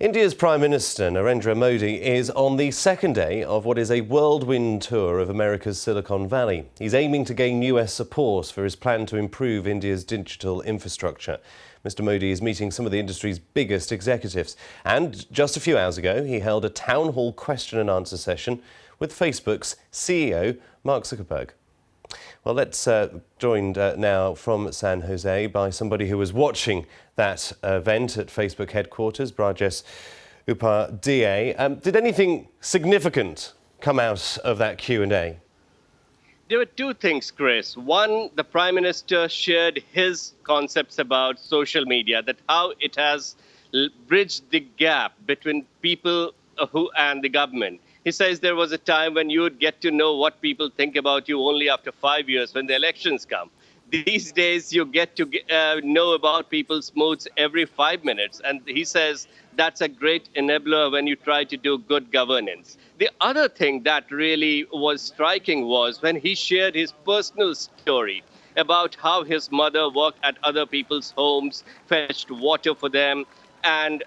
India's Prime Minister Narendra Modi is on the second day of what is a whirlwind tour of America's Silicon Valley. He's aiming to gain US support for his plan to improve India's digital infrastructure. Mr. Modi is meeting some of the industry's biggest executives. And just a few hours ago, he held a town hall question and answer session with Facebook's CEO, Mark Zuckerberg. Well, let's joined now from San Jose by somebody who was watching that event at Facebook headquarters, Brajesh Did anything significant come out of that Q&A? There were two things, Chris. One, the Prime Minister shared his concepts about social media, that how it has bridged the gap between people and the government. He says there was a time when you would get to know what people think about you only after 5 years when the elections come. These days, you get to know about people's moods every 5 minutes. And he says that's a great enabler when you try to do good governance. The other thing that really was striking was when he shared his personal story about how his mother worked at other people's homes, fetched water for them, and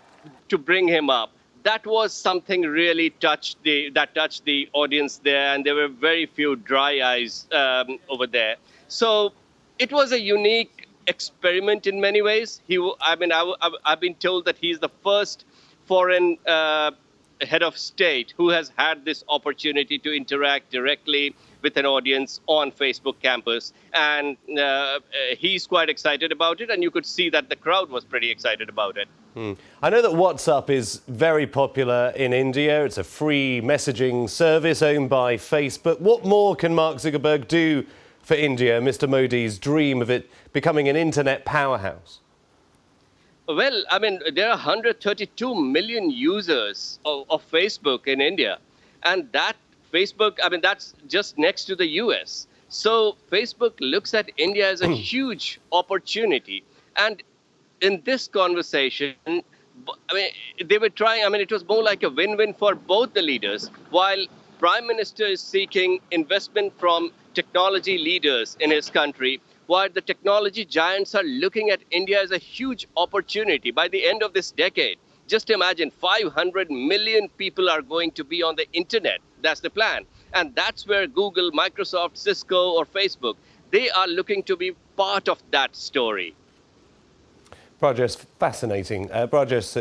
to bring him up. That was something really touched the audience there, and there were very few dry eyes over there. So it was a unique experiment in many ways. I've been told that he's the first foreign head of state who has had this opportunity to interact directly with an audience on Facebook campus. And he's quite excited about it, and you could see that the crowd was pretty excited about it. I know that WhatsApp is very popular in India. It's a free messaging service owned by Facebook. What more can Mark Zuckerberg do for India, Mr. Modi's dream of it becoming an internet powerhouse? Well, there are 132 million users of Facebook in India. And that Facebook, that's just next to the US. So Facebook looks at India as a huge opportunity. And in this conversation, they were trying, it was more like a win-win for both the leaders. While Prime Minister is seeking investment from technology leaders in his country, while the technology giants are looking at India as a huge opportunity by the end of this decade. Just imagine 500 million people are going to be on the internet. That's the plan. And that's where Google, Microsoft, Cisco, or Facebook, they are looking to be part of that story. Brajesh, fascinating. Brajesh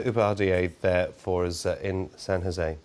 there for us in San Jose.